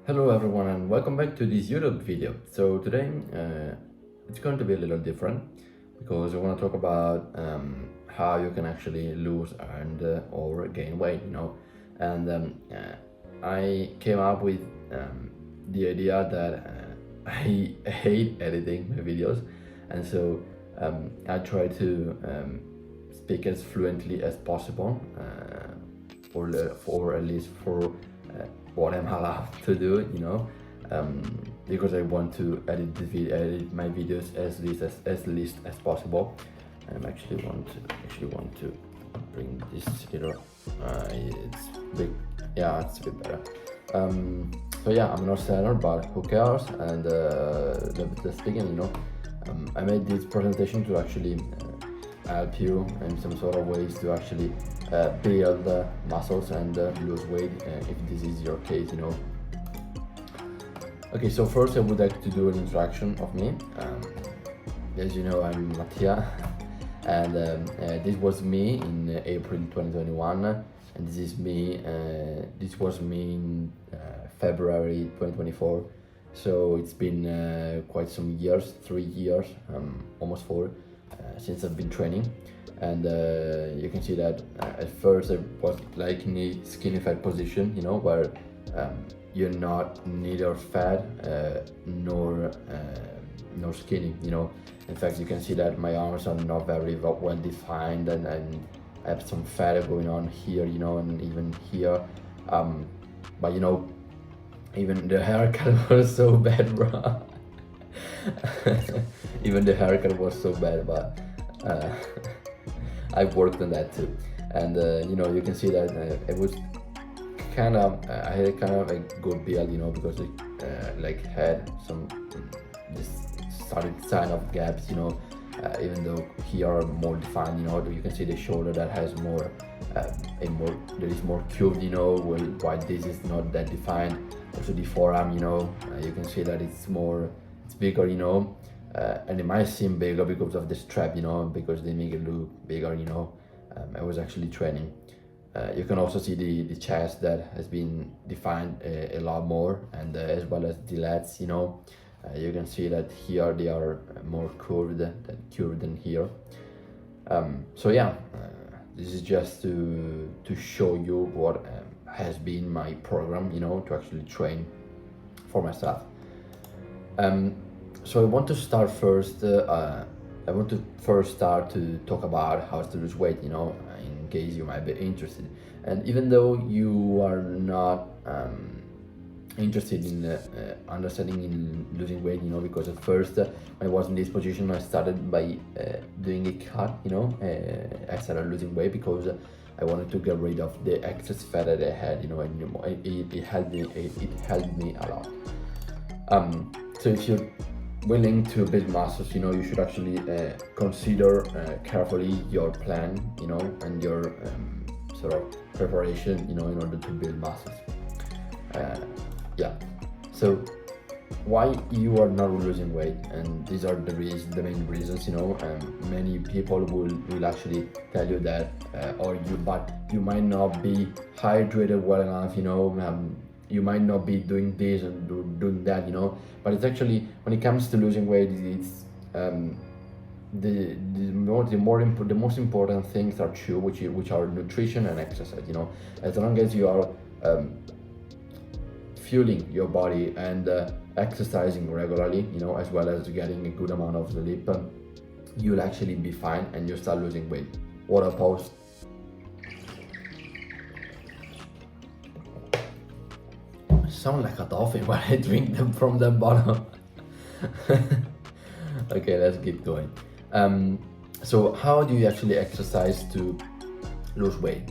Hello everyone and welcome back to this YouTube video. So today it's going to be a little different because I want to talk about how you can actually lose and or gain weight, And I came up with the idea that I hate editing my videos, and so I try to speak as fluently as possible, or at least for what I'm allowed to do, because I want to edit my videos as least as possible. And I actually want to bring this little. It's big. Yeah, it's a bit better. So yeah, I'm not seller, but who cares? And let's begin. I made this presentation to actually help you in some sort of ways to actually build muscles and lose weight if this is your case. Okay, so first I would like to do an introduction of me. As you know, I'm Mattia, and this was me in April 2021, and this was me in February 2024. So it's been quite some years, 3 years, almost 4, since I've been training. And you can see that at first I was like in a skinny fat position, where you're not neither fat nor skinny. In fact, you can see that my arms are not very well defined, and I have some fat going on here, and even here. But even the haircut was so bad, bro. Even the haircut was so bad, but I've worked on that too. And you can see that it was I had kind of a good build, because it had some this started sign of gaps, even though here are more defined, you can see the shoulder that has more there is more curved, while this is not that defined. Also the forearm, you can see that it's bigger, and it might seem bigger because of the strap, because they make it look bigger. I was actually training. You can also see the chest that has been defined a lot more, and as well as the lats. You can see that here they are more curved than here. So yeah, this is just to show you what has been my program, to actually train for myself. So I want to start first. I want to first start to talk about how to lose weight, in case you might be interested. And even though you are not interested in understanding in losing weight, because at first when I was in this position, I started by doing a cut. I started losing weight because I wanted to get rid of the excess fat that I had, and it helped me a lot. So if you're willing to build muscles, you should actually consider carefully your plan, and your sort of preparation, in order to build muscles. Yeah. So why you are not losing weight, and these are the main reasons, many people will actually tell you that, but you might not be hydrated well enough, you might not be doing this and doing that, but it's actually, when it comes to losing weight, it's the most important things are two, which are nutrition and exercise. As long as you are fueling your body and exercising regularly, as well as getting a good amount of sleep, you'll actually be fine and you'll start losing weight. Water pause. Sound like a dolphin when I drink them from the bottom. Okay, let's keep going. So how do you actually exercise to lose weight?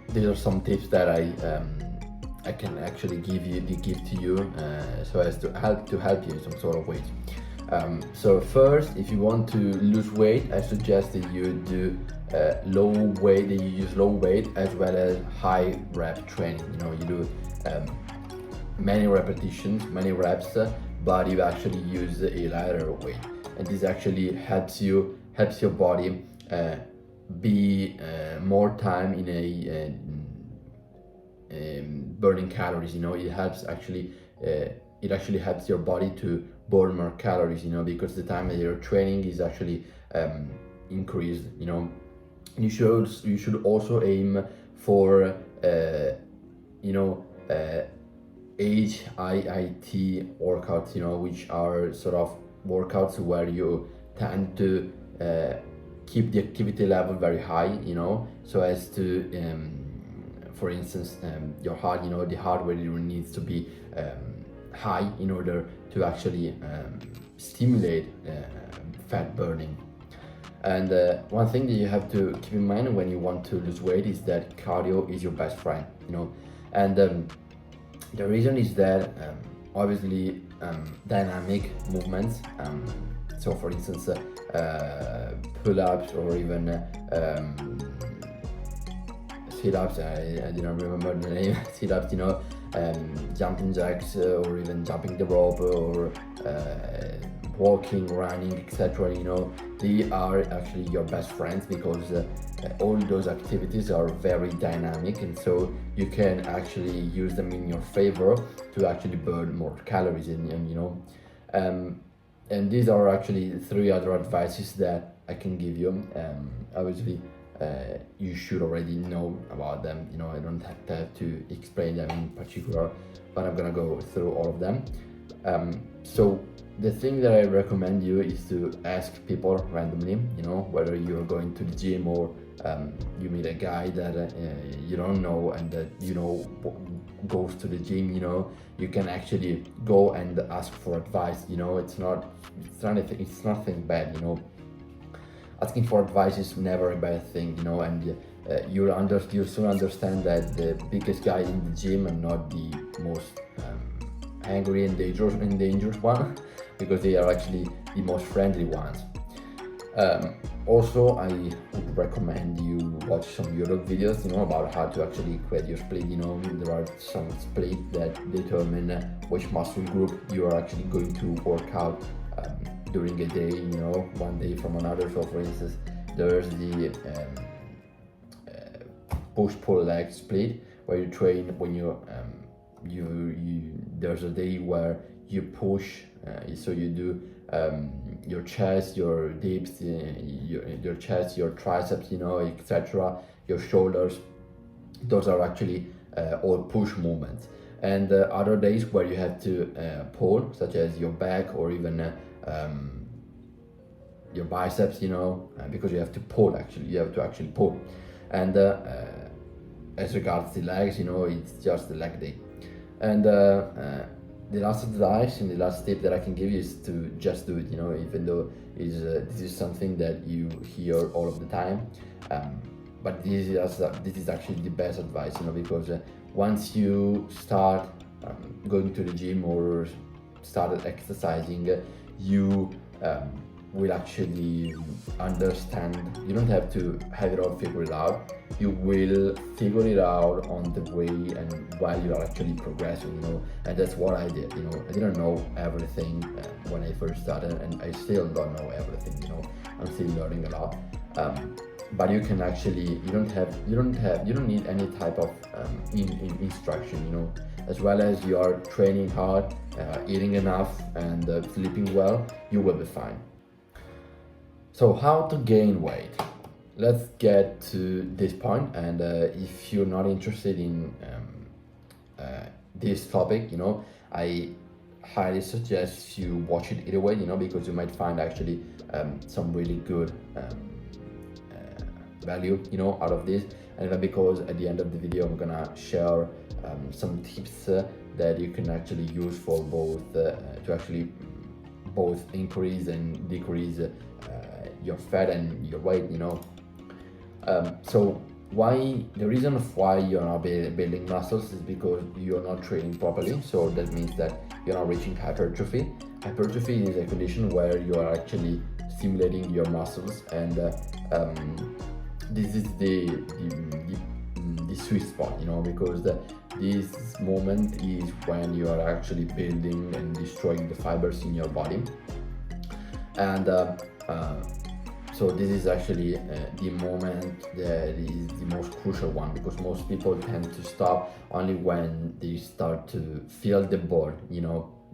These are some tips that I can actually give to you, so as to help you in some sort of ways. So first, if you want to lose weight, I suggest that you do you use low weight as well as high rep training. You do many repetitions, many reps, but you actually use a lighter weight, and this actually helps your body be more time in a burning calories. It helps actually. It actually helps your body to burn more calories. Because the time that you're training is actually increased. You should also aim for HIIT workouts, which are sort of workouts where you tend to keep the activity level very high, so as to, for instance, your heart, the heart rate needs to be high in order to actually stimulate fat burning. And one thing that you have to keep in mind when you want to lose weight is that cardio is your best friend, and the reason is that obviously dynamic movements, so for instance pull-ups or even sit-ups, I didn't remember the name, sit-ups, jumping jacks, or even jumping the rope, or walking, running, etc. They are actually your best friends, because all those activities are very dynamic, and so you can actually use them in your favor to actually burn more calories. And these are actually 3 other advices that I can give you. Obviously, you should already know about them. I don't have to explain them in particular, but I'm gonna go through all of them. So the thing that I recommend you is to ask people randomly, whether you're going to the gym or you meet a guy that you don't know and that goes to the gym. You can actually go and ask for advice. It's nothing bad. Asking for advice is never a bad thing. And you'll soon understand that the biggest guy in the gym are not the most angry and dangerous one, because they are actually the most friendly ones. Also, I would recommend you watch some YouTube videos, about how to actually create your split. There are some split that determine which muscle group you are actually going to work out during a day, one day from another. So for instance, there's the push-pull leg split, where you train when you there's a day where you push, so you do your chest, your dips, your chest, your triceps, etc., your shoulders. Those are actually all push movements. And other days where you have to pull, such as your back or even your biceps, because you have to pull. You have to actually pull. And as regards the legs, it's just the leg day. And the last advice and the last tip that I can give you is to just do it. Even though this is something that you hear all of the time, but this is actually the best advice. Because once you start going to the gym or started exercising, you will actually understand. You don't have to have it all figured out. You will figure it out on the way and while you are actually progressing, and that's what I did. I didn't know everything when I first started, and I still don't know everything. I'm still learning a lot. But you can actually, you don't need any type of instruction. As well as you are training hard, eating enough, and sleeping well, you will be fine. So how to gain weight? Let's get to this point, and if you're not interested in this topic, I highly suggest you watch it either way, because you might find actually some really good value, out of this. And even because at the end of the video I'm gonna share some tips that you can actually use for both to actually both increase and decrease your fat and your weight. So the reason of why you're not building muscles is because you're not training properly. So that means that you're not reaching hypertrophy. Hypertrophy is a condition where you are actually stimulating your muscles, and this is the sweet spot, because this moment is when you are actually building and destroying the fibers in your body. And So this is actually the moment that is the most crucial one, because most people tend to stop only when they start to feel the bored,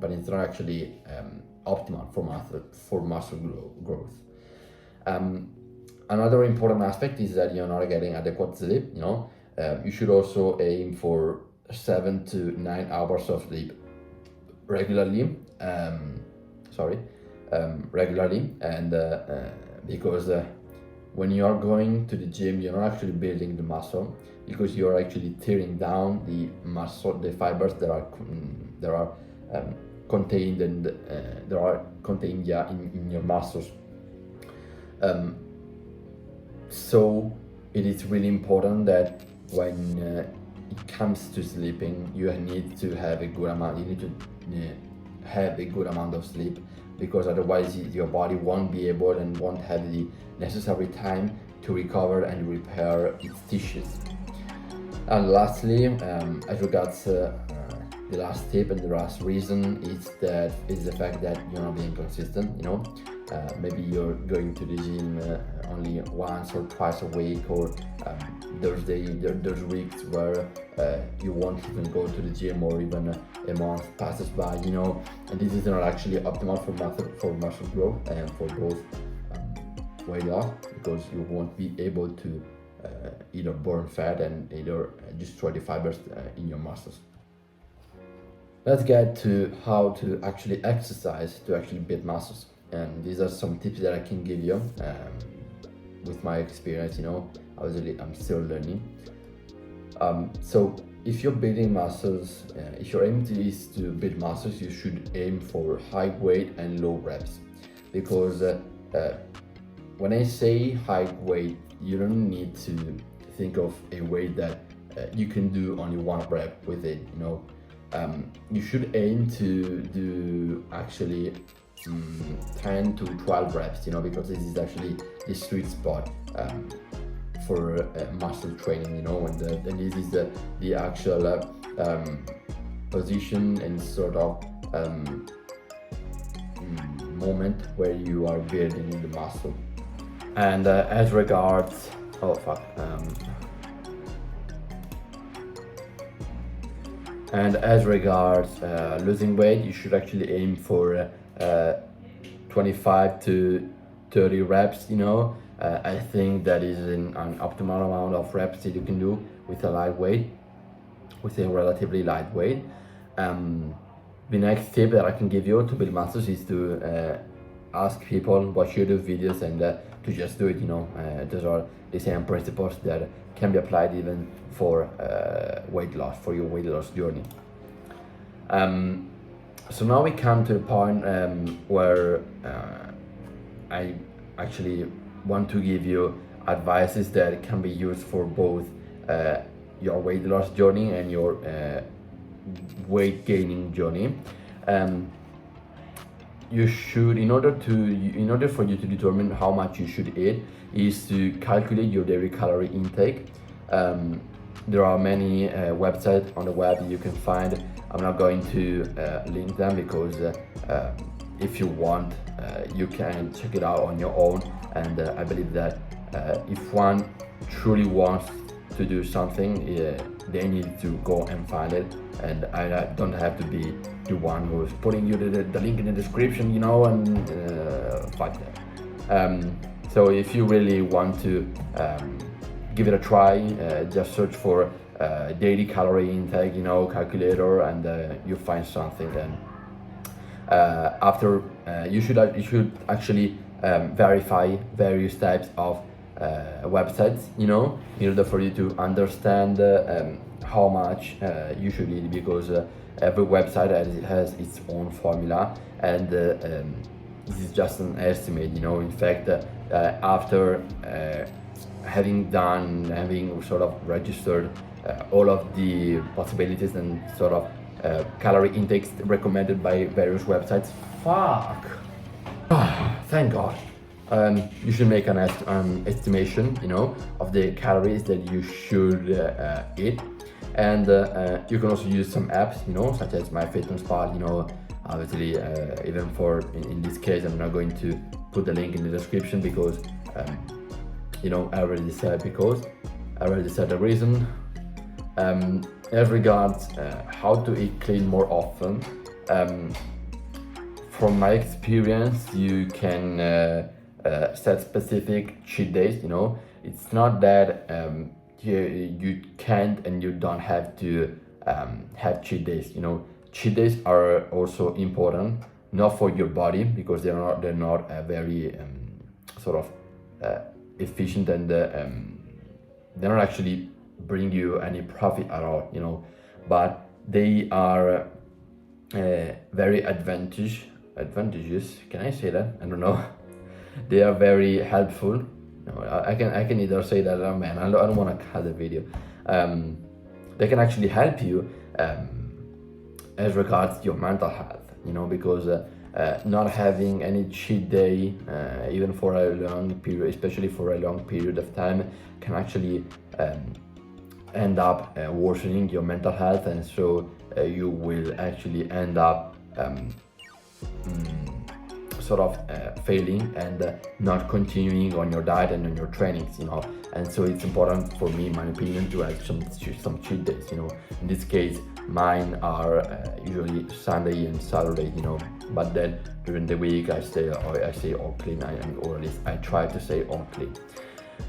but it's not actually optimal for muscle growth. Another important aspect is that you're not getting adequate sleep. You should also aim for 7 to 9 hours of sleep regularly. Regularly, and because when you are going to the gym, you're not actually building the muscle, because you're actually tearing down the muscle, the fibers that are contained and in your muscles. So it is really important that when it comes to sleeping, you need to have a good amount. You need to have a good amount of sleep, because otherwise your body won't be able and won't have the necessary time to recover and repair its tissues. And lastly, as regards the last tip and the last reason is the fact that you're not being consistent. Maybe you're going to the gym only once or twice a week, or there's weeks where you won't even go to the gym, or even a month passes by, and this is not actually optimal for muscle growth and for both weight loss, because you won't be able to either burn fat and either destroy the fibers in your muscles. Let's get to how to actually exercise to actually build muscles. And these are some tips that I can give you with my experience. Obviously I'm still learning. So if you're building muscles, if your aim is to build muscles, you should aim for high weight and low reps, because when I say high weight, you don't need to think of a weight that you can do only one rep with it. You should aim to do actually 10 to 12 reps, because this is actually the sweet spot for muscle training, and this is the actual position and sort of moment where you are building the muscle. And as regards losing weight, you should actually aim for 25 to 30 reps. I think that is an optimal amount of reps that you can do with a relatively light weight. The next tip that I can give you to build muscles is to ask people watch YouTube videos and to just do it. Those are the same principles that can be applied even for weight loss, for your weight loss journey. So now we come to the point where I actually want to give you advices that can be used for both your weight loss journey and your weight gaining journey. You should, in order for you to determine how much you should eat, is to calculate your daily calorie intake. There are many websites on the web you can find. I'm not going to link them, because if you want, you can check it out on your own. And I believe that if one truly wants to do something, they need to go and find it. And I don't have to be the one who's putting you the link in the description, and fuck that. So if you really want to give it a try, just search for daily calorie intake, calculator, and you find something. Then after you should actually verify various types of websites, in order for you to understand how much you should eat, because every website has its own formula, and this is just an estimate. In fact, after having sort of registered all of the possibilities and sort of calorie intakes recommended by various websites, thank God, you should make an estimation, of the calories that you should eat. And you can also use some apps, such as MyFitnessPal. Obviously, even in this case, I'm not going to put the link in the description because I already said the reason. As regards how to eat clean more often, from my experience, you can set specific cheat days. It's not that you can't and you don't have to have cheat days. Cheat days are also important, not for your body because they're not very sort of efficient, and they're not actually bring you any profit at all. But they are very advantageous. Can I say that? I don't know. They are very helpful. I can either say that or man. I don't want to cut the video. They can actually help you as regards your mental health. Because not having any cheat day, even for a long period, especially for a long period of time, can actually end up worsening your mental health, and so you will actually end up sort of failing and not continuing on your diet and on your trainings. And so it's important for me, in my opinion, to have some cheat days. In this case, mine are usually Sunday and Saturday. But then during the week I stay all clean, or at least I try to stay all clean.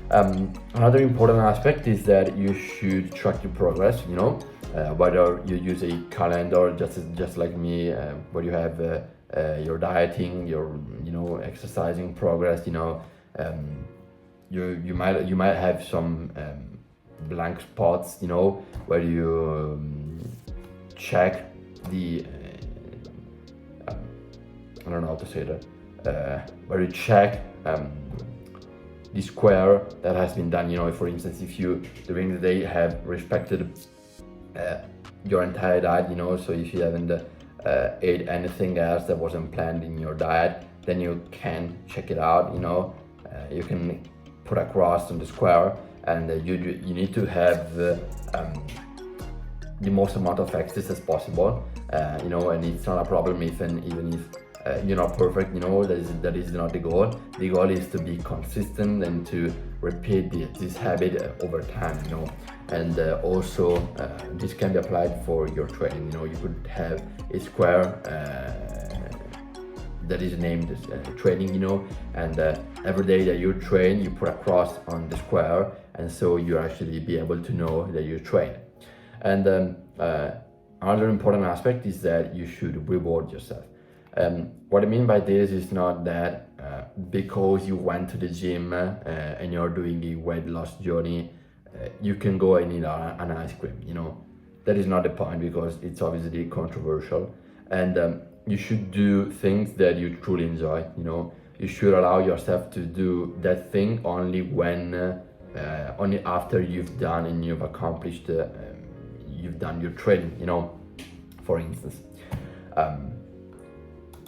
Another important aspect is that you should track your progress. Whether you use a calendar, just like me, where you have your dieting, your exercising progress. You might have some blank spots, where you check the I don't know how to say that, where you check the square that has been done. For instance, if you during the day have respected your entire diet, so if you haven't ate anything else that wasn't planned in your diet, then you can check it out. You can put a cross on the square, and you need to have the most amount of exercise as possible. And it's not a problem even if you're not perfect. That is not the goal. The goal is to be consistent and to repeat this habit over time. And also this can be applied for your training. You could have a square that is named training, and every day that you train, you put a cross on the square, and so you actually be able to know that you train. And another important aspect is that you should reward yourself. What I mean by this is not that because you went to the gym and you're doing a weight loss journey, you can go and eat an ice cream. That is not the point, because it's obviously controversial, and you should do things that you truly enjoy. You should allow yourself to do that thing only only after you've done and you've accomplished you've done your training, for instance.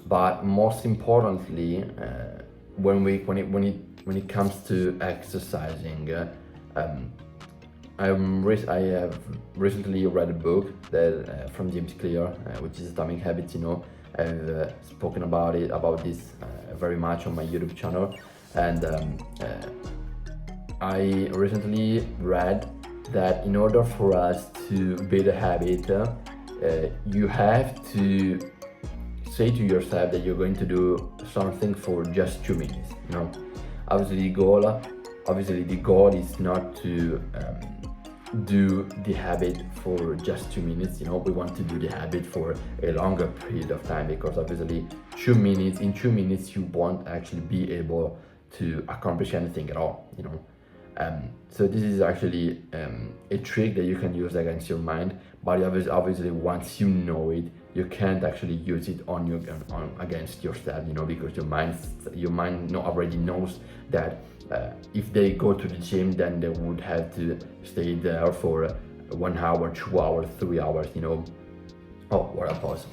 But most importantly, when it comes to exercising, I have recently read a book that from James Clear, which is Atomic Habits. I've spoken about this very much on my YouTube channel, and I recently read that in order for us to build a habit, you have to say to yourself that you're going to do something for just 2 minutes. Obviously the goal is not to do the habit for just 2 minutes. We want to do the habit for a longer period of time, because obviously in 2 minutes you won't actually be able to accomplish anything at all. So this is actually a trick that you can use against your mind, but obviously once you know it, you can't actually use it on against yourself, because your mind already knows that if they go to the gym, then they would have to stay there for 1 hour, 2 hours, 3 hours. Oh, what a pause.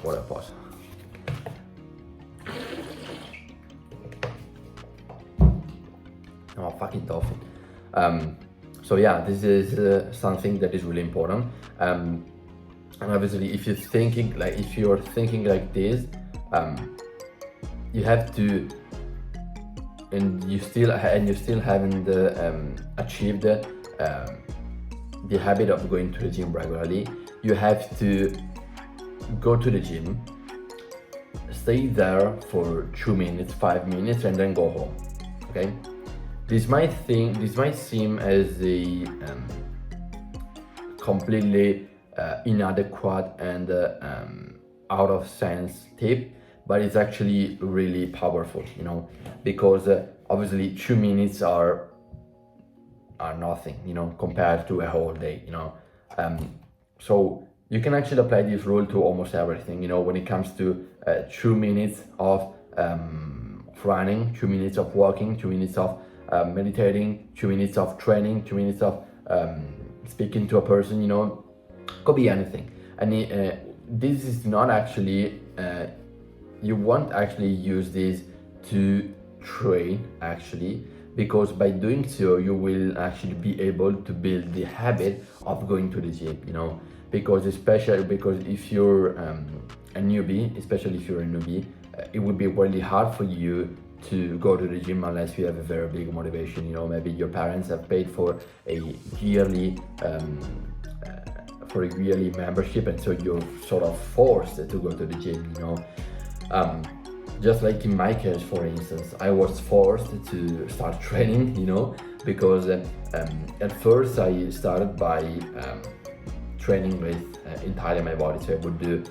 Oh, fucking dolphin. So yeah, this is something that is really important. And obviously, if you're thinking like this, you have to you still haven't achieved the habit of going to the gym regularly, you have to go to the gym, stay there for 2 minutes, 5 minutes, and then go home. Okay, this might seem as a completely inadequate and out of sense tip, but it's actually really powerful, because obviously 2 minutes are nothing, compared to a whole day, so you can actually apply this rule to almost everything, when it comes to 2 minutes of running, 2 minutes of walking, 2 minutes of meditating, 2 minutes of training, 2 minutes of speaking to a person, could be anything. And this is not actually, you won't actually use this to train actually, because by doing so you will actually be able to build the habit of going to the gym, because if you're a newbie, it would be really hard for you to go to the gym unless you have a very big motivation. Maybe your parents have paid for a yearly membership, and so you're sort of forced to go to the gym. Just like in my case, for instance, I was forced to start training, because at first I started by training with entirely my body. So I would do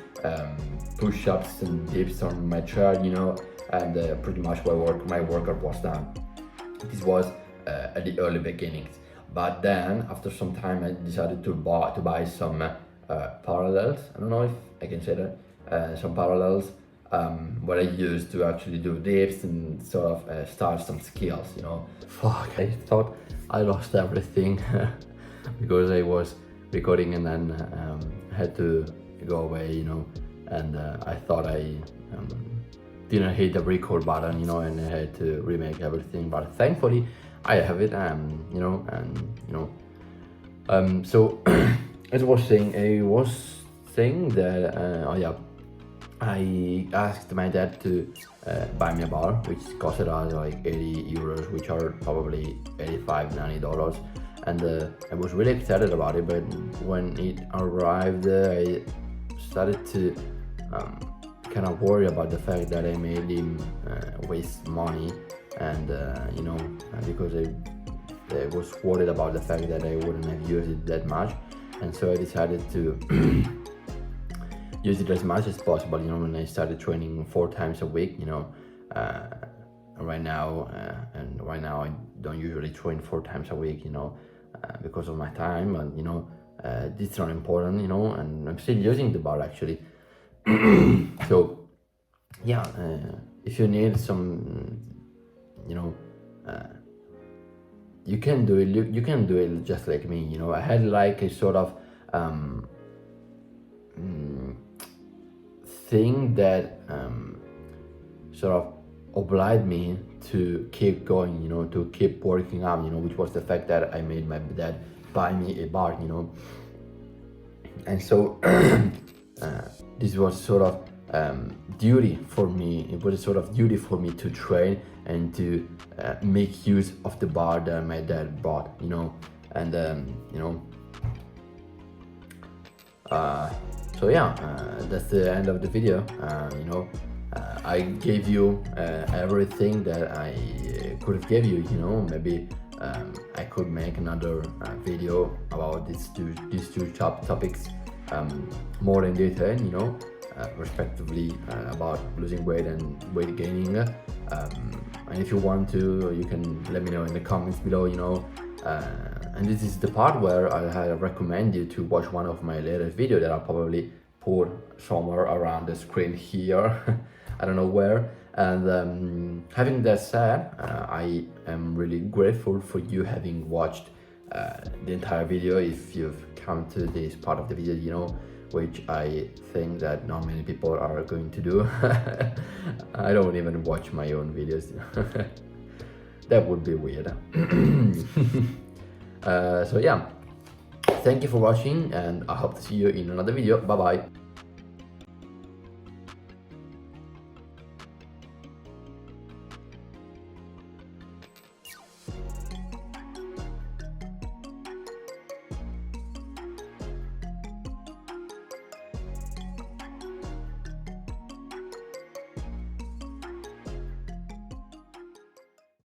push-ups and dips on my chair, and pretty much my workout was done. This was at the early beginnings. But then, after some time, I decided to buy some parallels. I don't know if I can say that. Some parallels what I used to actually do dips and sort of start some skills, Fuck, I thought I lost everything because I was recording and then had to go away, and I thought I didn't hit the record button, and I had to remake everything, but thankfully I have it, so as I was saying that, I asked my dad to buy me a bar, which costed us like 80 euros, which are probably $85-90, and I was really excited about it. But when it arrived, I started to kind of worry about the fact that I made him waste money, and because I was worried about the fact that I wouldn't have used it that much, and so I decided to use it as much as possible. When I started training 4 times a week, right now I don't usually train 4 times a week, because of my time, and it's not important, and I'm still using the bar actually. So yeah, if you need some, you can do it. You can do it just like me. I had like a sort of thing that sort of obliged me to keep going, to keep working out, which was the fact that I made my dad buy me a bar, and so this was sort of duty for me. It was a sort of duty for me to train and to make use of the bar that my dad bought, and so yeah, that's the end of the video. I gave you everything that I could have gave you. Maybe I could make another video about these two topics more in detail, respectively, about losing weight and weight gaining. And if you want to, you can let me know in the comments below, and this is the part where I recommend you to watch one of my latest videos that I'll probably put somewhere around the screen here. I don't know where. And having that said, I am really grateful for you having watched the entire video. If you've come to this part of the video, which I think that not many people are going to do. I don't even watch my own videos. That would be weird. So yeah, thank you for watching, and I hope to see you in another video. Bye bye.